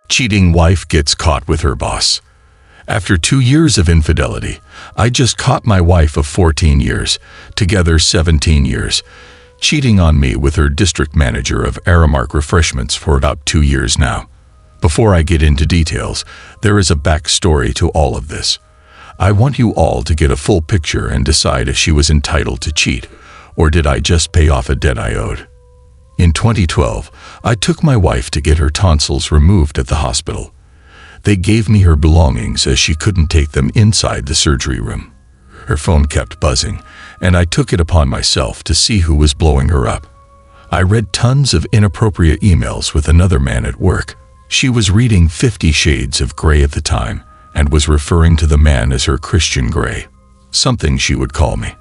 Cheating wife gets caught with her boss. After 2 years of infidelity, I just caught my wife of 14 years, together 17 years, cheating on me with her district manager of Aramark Refreshments for about 2 years now. Before I get into details, there is a backstory to all of this. I want you all to get a full picture and decide if she was entitled to cheat, or did I just pay off a debt I owed. In 2012, I took my wife to get her tonsils removed at the hospital. They gave me her belongings as she couldn't take them inside the surgery room. Her phone kept buzzing, and I took it upon myself to see who was blowing her up. I read tons of inappropriate emails with another man at work. She was reading 50 Shades of Grey at the time and was referring to the man as her Christian Grey, something she would call me.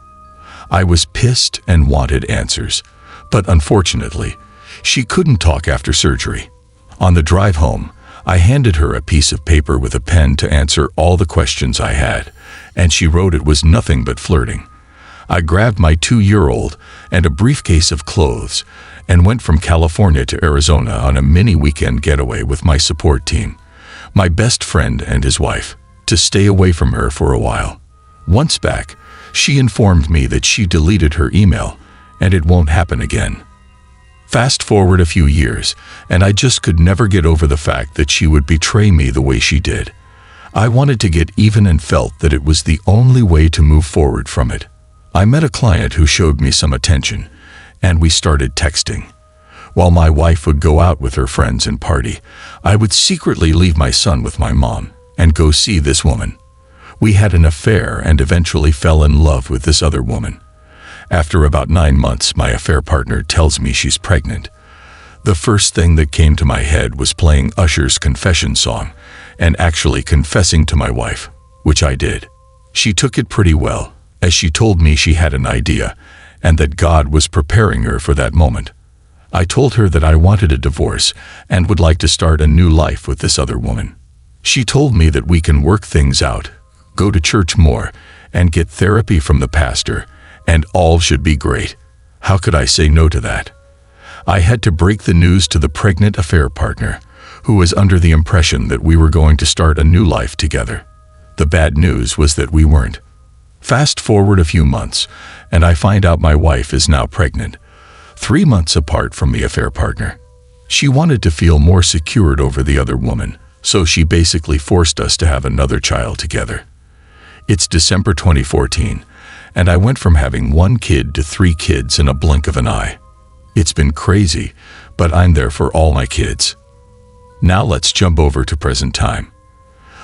I was pissed and wanted answers, but unfortunately, she couldn't talk after surgery. On the drive home, I handed her a piece of paper with a pen to answer all the questions I had, and she wrote it was nothing but flirting. I grabbed my 2-year-old and a briefcase of clothes and went from California to Arizona on a mini weekend getaway with my support team, my best friend and his wife, to stay away from her for a while. Once back, she informed me that she deleted her email and it won't happen again. Fast forward a few years, and I just could never get over the fact that she would betray me the way she did. I wanted to get even and felt that it was the only way to move forward from it. I met a client who showed me some attention, and we started texting. While my wife would go out with her friends and party, I would secretly leave my son with my mom and go see this woman. We had an affair and eventually fell in love with this other woman. After about 9 months, my affair partner tells me she's pregnant. The first thing that came to my head was playing Usher's confession song and actually confessing to my wife, which I did. She took it pretty well, as she told me she had an idea and that God was preparing her for that moment. I told her that I wanted a divorce and would like to start a new life with this other woman. She told me that we can work things out, go to church more, and get therapy from the pastor, and all should be great. How could I say no to that? I had to break the news to the pregnant affair partner, who was under the impression that we were going to start a new life together. The bad news was that we weren't. Fast forward a few months, and I find out my wife is now pregnant, 3 months apart from the affair partner. She wanted to feel more secured over the other woman, so she basically forced us to have another child together. It's December 2014, and I went from having 1 kid to 3 kids in a blink of an eye. It's been crazy, but I'm there for all my kids. Now let's jump over to present time.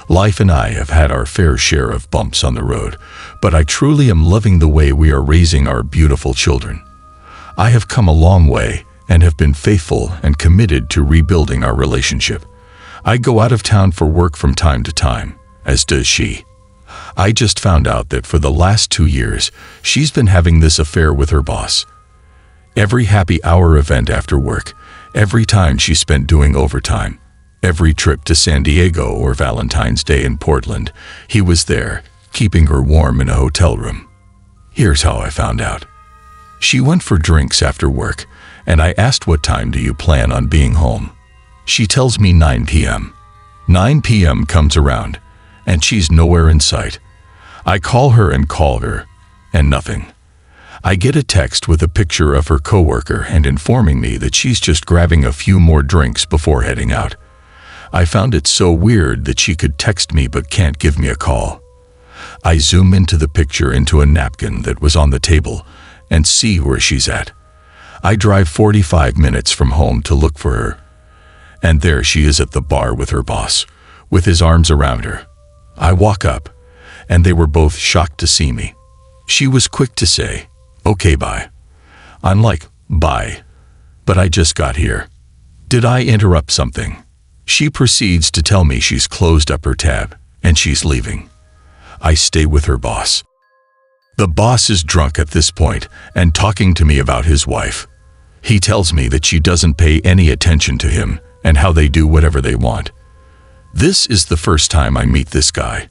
Life and I have had our fair share of bumps on the road, but I truly am loving the way we are raising our beautiful children. I have come a long way and have been faithful and committed to rebuilding our relationship. I go out of town for work from time to time, as does she. I just found out that for the last 2 years, she's been having this affair with her boss. Every happy hour event after work, every time she spent doing overtime, every trip to San Diego or Valentine's Day in Portland, he was there, keeping her warm in a hotel room. Here's how I found out. She went for drinks after work, and I asked, "What time do you plan on being home?" She tells me 9 p.m. 9 p.m. comes around, and she's nowhere in sight. I call her, and nothing. I get a text with a picture of her coworker and informing me that she's just grabbing a few more drinks before heading out. I found it so weird that she could text me but can't give me a call. I zoom into the picture into a napkin that was on the table and see where she's at. I drive 45 minutes from home to look for her, and there she is at the bar with her boss, with his arms around her. I walk up, and they were both shocked to see me. She was quick to say, "Okay, bye." I'm like, "Bye, but I just got here. Did I interrupt something?" She proceeds to tell me she's closed up her tab, and she's leaving. I stay with her boss. The boss is drunk at this point and talking to me about his wife. He tells me that she doesn't pay any attention to him and how they do whatever they want. This is the first time I meet this guy,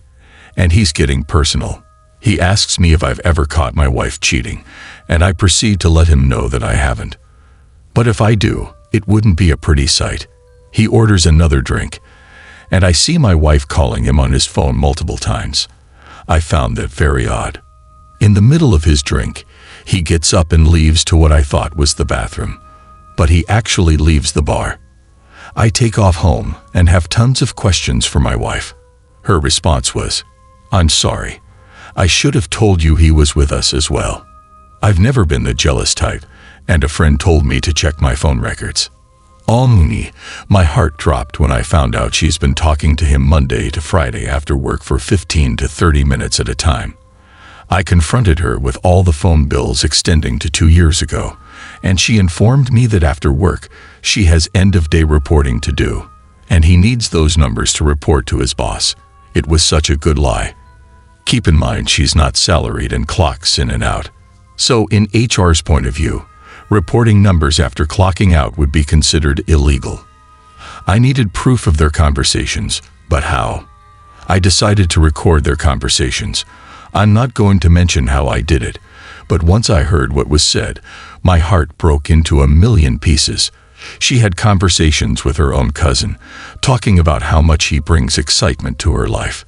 and he's getting personal. He asks me if I've ever caught my wife cheating, and I proceed to let him know that I haven't. But if I do, it wouldn't be a pretty sight. He orders another drink, and I see my wife calling him on his phone multiple times. I found that very odd. In the middle of his drink, he gets up and leaves to what I thought was the bathroom, but he actually leaves the bar. I take off home and have tons of questions for my wife. Her response was, "I'm sorry. I should have told you he was with us as well. I've never been the jealous type, and a friend told me to check my phone records." My heart dropped when I found out she's been talking to him Monday to Friday after work for 15 to 30 minutes at a time. I confronted her with all the phone bills extending to 2 years ago, and she informed me that after work, she has end-of-day reporting to do, and he needs those numbers to report to his boss. It was such a good lie. Keep in mind she's not salaried and clocks in and out. So in HR's point of view, reporting numbers after clocking out would be considered illegal. I needed proof of their conversations, but how? I decided to record their conversations. I'm not going to mention how I did it, but once I heard what was said, my heart broke into a million pieces. She had conversations with her own cousin, talking about how much he brings excitement to her life.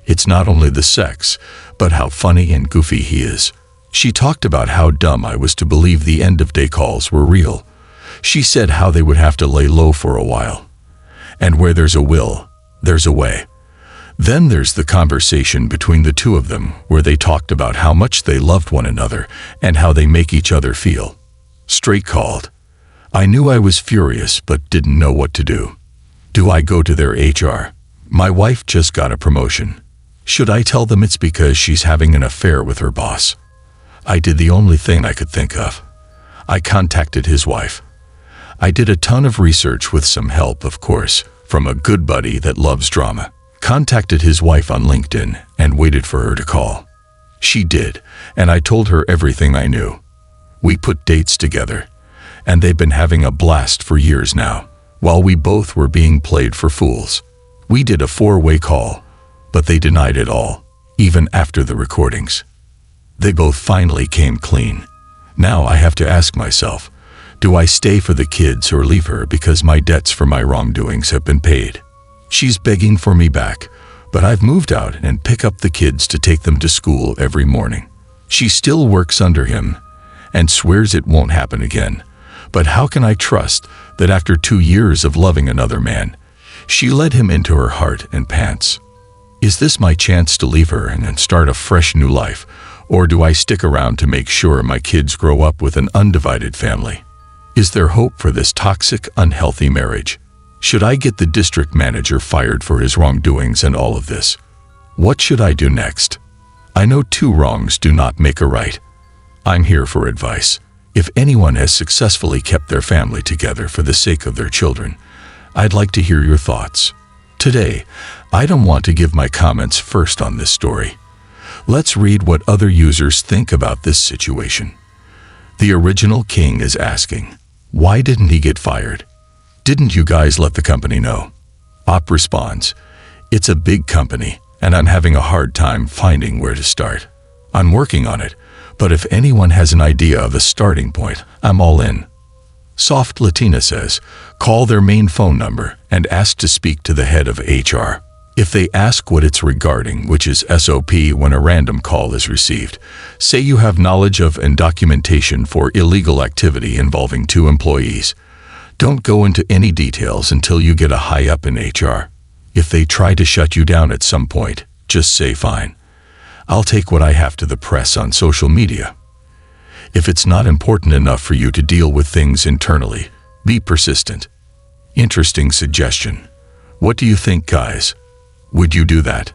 It's not only the sex, but how funny and goofy he is. She talked about how dumb I was to believe the end-of-day calls were real. She said how they would have to lay low for a while. And where there's a will, there's a way. Then there's the conversation between the two of them where they talked about how much they loved one another and how they make each other feel. Straight called. I knew I was furious but didn't know what to do. Do I go to their HR? My wife just got a promotion. Should I tell them it's because she's having an affair with her boss? I did the only thing I could think of. I contacted his wife. I did a ton of research with some help, of course, from a good buddy that loves drama. Contacted his wife on LinkedIn and waited for her to call. She did, and I told her everything I knew. We put dates together, and they've been having a blast for years now, while we both were being played for fools. We did a 4-way call, but they denied it all, even after the recordings. They both finally came clean. Now I have to ask myself, do I stay for the kids or leave her because my debts for my wrongdoings have been paid? She's begging for me back, but I've moved out and pick up the kids to take them to school every morning. She still works under him and swears it won't happen again. But how can I trust that after 2 years of loving another man, she let him into her heart and pants? Is this my chance to leave her and start a fresh new life? Or do I stick around to make sure my kids grow up with an undivided family? Is there hope for this toxic, unhealthy marriage? Should I get the district manager fired for his wrongdoings and all of this? What should I do next? I know 2 wrongs do not make a right. I'm here for advice. If anyone has successfully kept their family together for the sake of their children, I'd like to hear your thoughts. Today, I don't want to give my comments first on this story. Let's read what other users think about this situation. The original king is asking, why didn't he get fired? Didn't you guys let the company know? Op responds, it's a big company, and I'm having a hard time finding where to start. I'm working on it, but if anyone has an idea of a starting point, I'm all in. Soft Latina says, call their main phone number and ask to speak to the head of HR. If they ask what it's regarding, which is SOP when a random call is received, say you have knowledge of and documentation for illegal activity involving 2 employees. Don't go into any details until you get a high up in HR. If they try to shut you down at some point, just say fine. I'll take what I have to the press on social media. If it's not important enough for you to deal with things internally, be persistent. Interesting suggestion. What do you think, guys? Would you do that?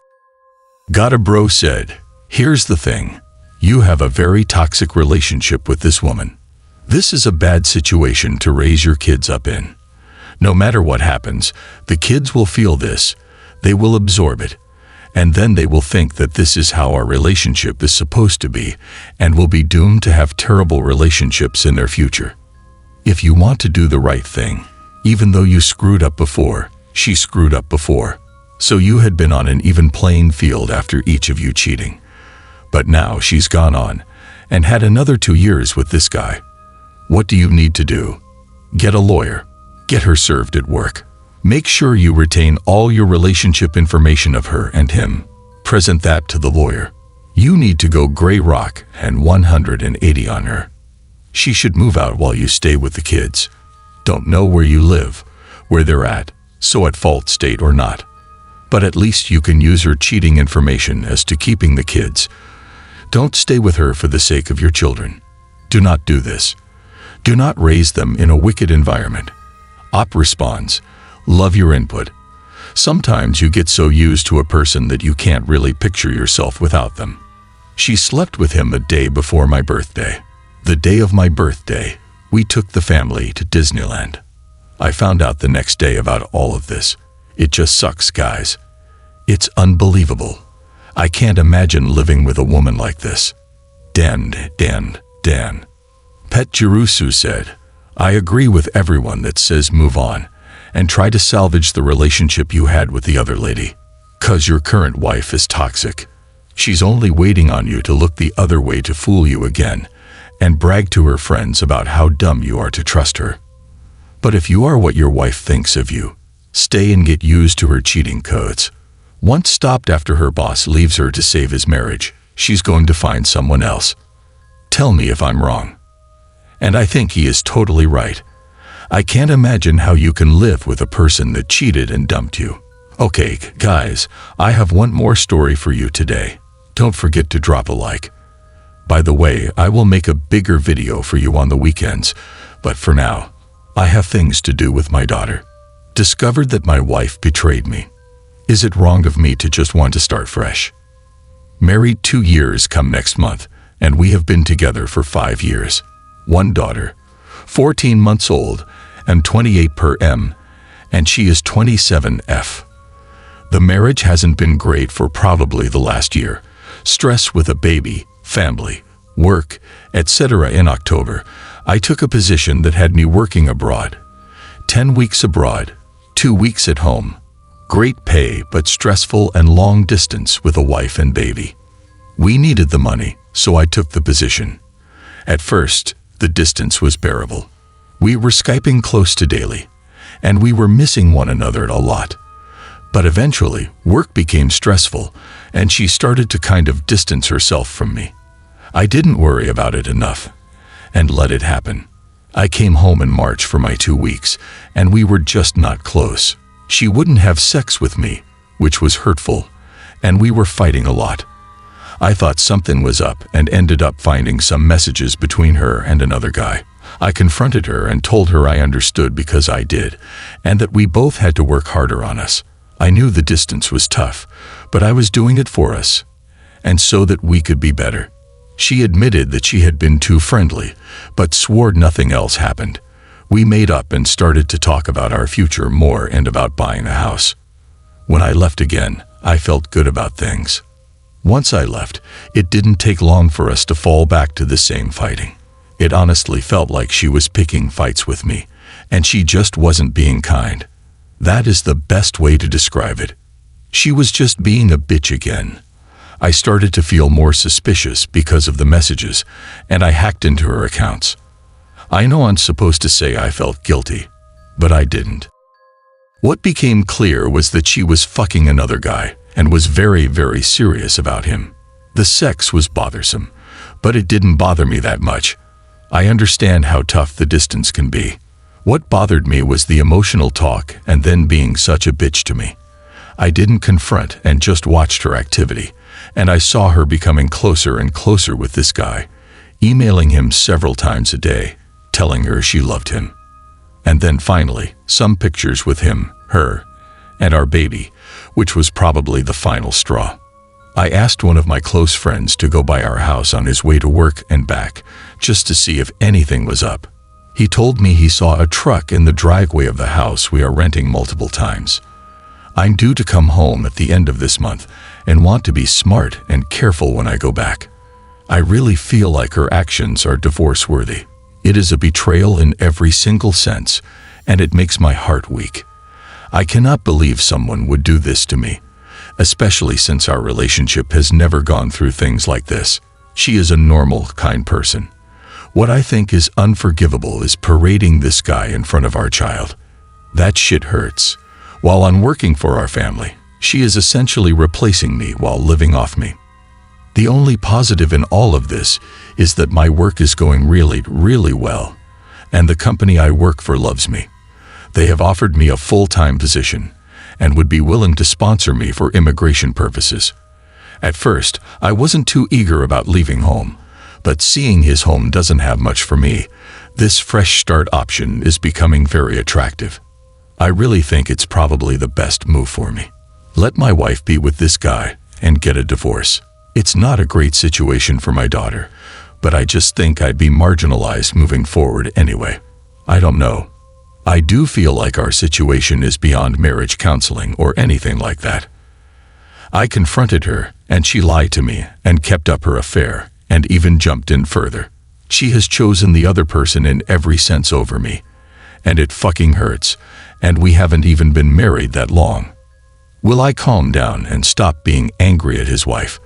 Gotta Bro said, here's the thing. You have a very toxic relationship with this woman. This is a bad situation to raise your kids up in. No matter what happens, the kids will feel this. They will absorb it. And then they will think that this is how our relationship is supposed to be, and will be doomed to have terrible relationships in their future. If you want to do the right thing, even though you screwed up before, she screwed up before. So you had been on an even playing field after each of you cheating. But now she's gone on and had another 2 years with this guy. What do you need to do? Get a lawyer. Get her served at work. Make sure you retain all your relationship information of her and him. Present that to the lawyer. You need to go gray rock and 180 on her. She should move out while you stay with the kids. Don't know where you live, where they're at, so at fault state or not. But at least you can use her cheating information as to keeping the kids. Don't stay with her for the sake of your children. Do not do this. Do not raise them in a wicked environment. Op responds, love your input. Sometimes you get so used to a person that you can't really picture yourself without them. She slept with him a day before my birthday. The day of my birthday, we took the family to Disneyland. I found out the next day about all of this. It just sucks, guys. It's unbelievable. I can't imagine living with a woman like this. Dan. Pet Jerusu said, I agree with everyone that says move on and try to salvage the relationship you had with the other lady. 'Cause your current wife is toxic. She's only waiting on you to look the other way to fool you again and brag to her friends about how dumb you are to trust her. But if you are what your wife thinks of you, stay and get used to her cheating codes. Once stopped after her boss leaves her to save his marriage, she's going to find someone else. Tell me if I'm wrong. And I think he is totally right. I can't imagine how you can live with a person that cheated and dumped you. Okay, guys, I have one more story for you today. Don't forget to drop a like. By the way, I will make a bigger video for you on the weekends, but for now, I have things to do with my daughter. Discovered that my wife betrayed me. Is it wrong of me to just want to start fresh? Married 2 years come next month, and we have been together for 5 years. One daughter, 14 months old and 28 per m, and she is 27F. The marriage hasn't been great for probably the last year. Stress with a baby, family, work, etc. In October, I took a position that had me working abroad. 10 weeks abroad, 2 weeks at home. Great pay, but stressful and long distance with a wife and baby. We needed the money, so I took the position. At first, the distance was bearable. We were Skyping close to daily, and we were missing one another a lot. But eventually, work became stressful, and she started to kind of distance herself from me. I didn't worry about it enough, and let it happen. I came home in March for my 2 weeks, and we were just not close. She wouldn't have sex with me, which was hurtful, and we were fighting a lot. I thought something was up and ended up finding some messages between her and another guy. I confronted her and told her I understood because I did, and that we both had to work harder on us. I knew the distance was tough, but I was doing it for us, and so that we could be better. She admitted that she had been too friendly, but swore nothing else happened. We made up and started to talk about our future more and about buying a house. When I left again, I felt good about things. Once I left, it didn't take long for us to fall back to the same fighting. It honestly felt like she was picking fights with me, and she just wasn't being kind. That is the best way to describe it. She was just being a bitch again. I started to feel more suspicious because of the messages, and I hacked into her accounts. I know I'm supposed to say I felt guilty, but I didn't. What became clear was that she was fucking another guy and was very, very serious about him. The sex was bothersome, but it didn't bother me that much. I understand how tough the distance can be. What bothered me was the emotional talk and then being such a bitch to me. I didn't confront and just watched her activity, and I saw her becoming closer and closer with this guy, emailing him several times a day, telling her she loved him. And then finally, some pictures with him, her, and our baby, which was probably the final straw. I asked one of my close friends to go by our house on his way to work and back, just to see if anything was up. He told me he saw a truck in the driveway of the house we are renting multiple times. I'm due to come home at the end of this month and want to be smart and careful when I go back. I really feel like her actions are divorce-worthy. It is a betrayal in every single sense, and it makes my heart weak. I cannot believe someone would do this to me, especially since our relationship has never gone through things like this. She is a normal, kind person. What I think is unforgivable is parading this guy in front of our child. That shit hurts. While I'm working for our family, she is essentially replacing me while living off me. The only positive in all of this is that my work is going really, really well, and the company I work for loves me. They have offered me a full-time position and would be willing to sponsor me for immigration purposes. At first, I wasn't too eager about leaving home, but seeing his home doesn't have much for me, this fresh start option is becoming very attractive. I really think it's probably the best move for me. Let my wife be with this guy and get a divorce. It's not a great situation for my daughter, but I just think I'd be marginalized moving forward anyway. I don't know. I do feel like our situation is beyond marriage counseling or anything like that. I confronted her, and she lied to me and kept up her affair and even jumped in further. She has chosen the other person in every sense over me, and it fucking hurts, and we haven't even been married that long. Will I calm down and stop being angry at his wife?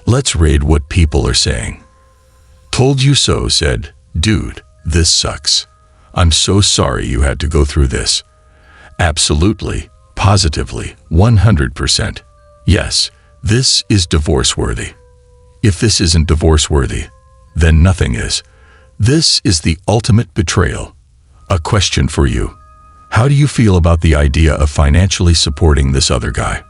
Let's read what people are saying. Told you so said, dude, this sucks. I'm so sorry you had to go through this. Absolutely, positively, 100%. Yes, this is divorce-worthy. If this isn't divorce-worthy, then nothing is. This is the ultimate betrayal. A question for you. How do you feel about the idea of financially supporting this other guy?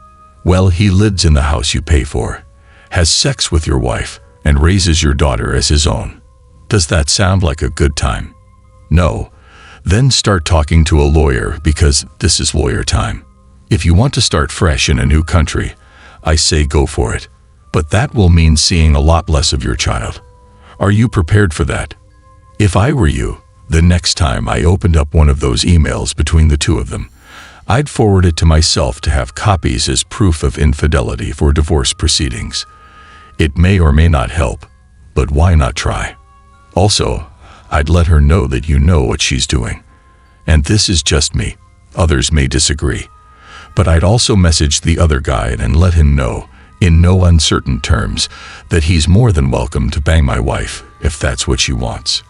Well, he lives in the house you pay for, has sex with your wife, and raises your daughter as his own. Does that sound like a good time? No. Then start talking to a lawyer, because this is lawyer time. If you want to start fresh in a new country, I say go for it. But that will mean seeing a lot less of your child. Are you prepared for that? If I were you, the next time I opened up one of those emails between the two of them, I'd forward it to myself to have copies as proof of infidelity for divorce proceedings. It may or may not help, but why not try? Also, I'd let her know that you know what she's doing. And this is just me. Others may disagree. But I'd also message the other guy and let him know, in no uncertain terms, that he's more than welcome to bang my wife if that's what she wants.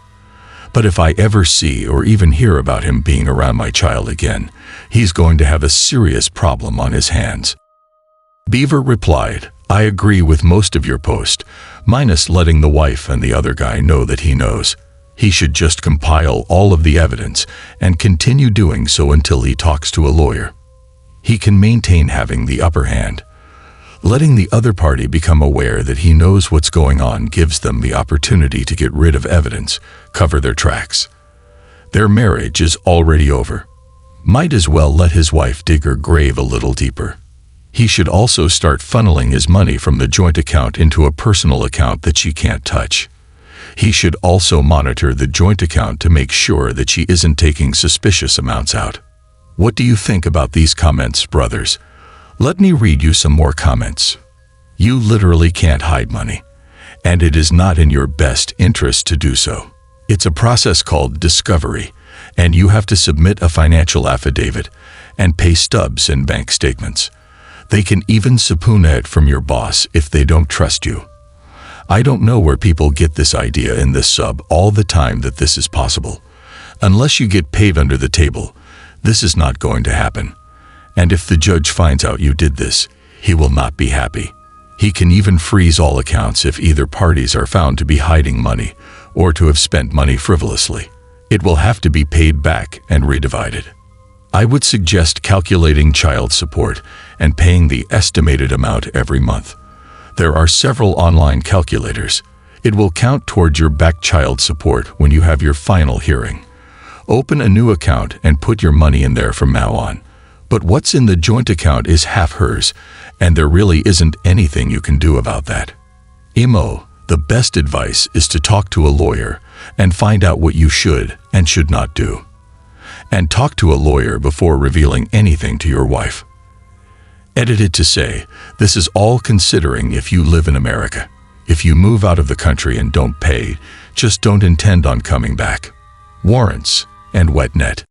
But if I ever see or even hear about him being around my child again, he's going to have a serious problem on his hands. Beaver replied, I agree with most of your post, minus letting the wife and the other guy know that he knows. He should just compile all of the evidence and continue doing so until he talks to a lawyer. He can maintain having the upper hand. Letting the other party become aware that he knows what's going on gives them the opportunity to get rid of evidence, cover their tracks. Their marriage is already over. Might as well let his wife dig her grave a little deeper. He should also start funneling his money from the joint account into a personal account that she can't touch. He should also monitor the joint account to make sure that she isn't taking suspicious amounts out. What do you think about these comments, brothers? Let me read you some more comments. You literally can't hide money, and it is not in your best interest to do so. It's a process called discovery, and you have to submit a financial affidavit and pay stubs and bank statements. They can even subpoena it from your boss if they don't trust you. I don't know where people get this idea in this sub all the time that this is possible. Unless you get paid under the table, this is not going to happen. And if the judge finds out you did this, he will not be happy. He can even freeze all accounts if either parties are found to be hiding money or to have spent money frivolously. It will have to be paid back and redivided. I would suggest calculating child support and paying the estimated amount every month. There are several online calculators. It will count towards your back child support when you have your final hearing. Open a new account and put your money in there from now on. But what's in the joint account is half hers, and there really isn't anything you can do about that. Imo, the best advice is to talk to a lawyer and find out what you should and should not do. And talk to a lawyer before revealing anything to your wife. Edited to say, this is all considering if you live in America. If you move out of the country and don't pay, just don't intend on coming back. Warrants and WetNet.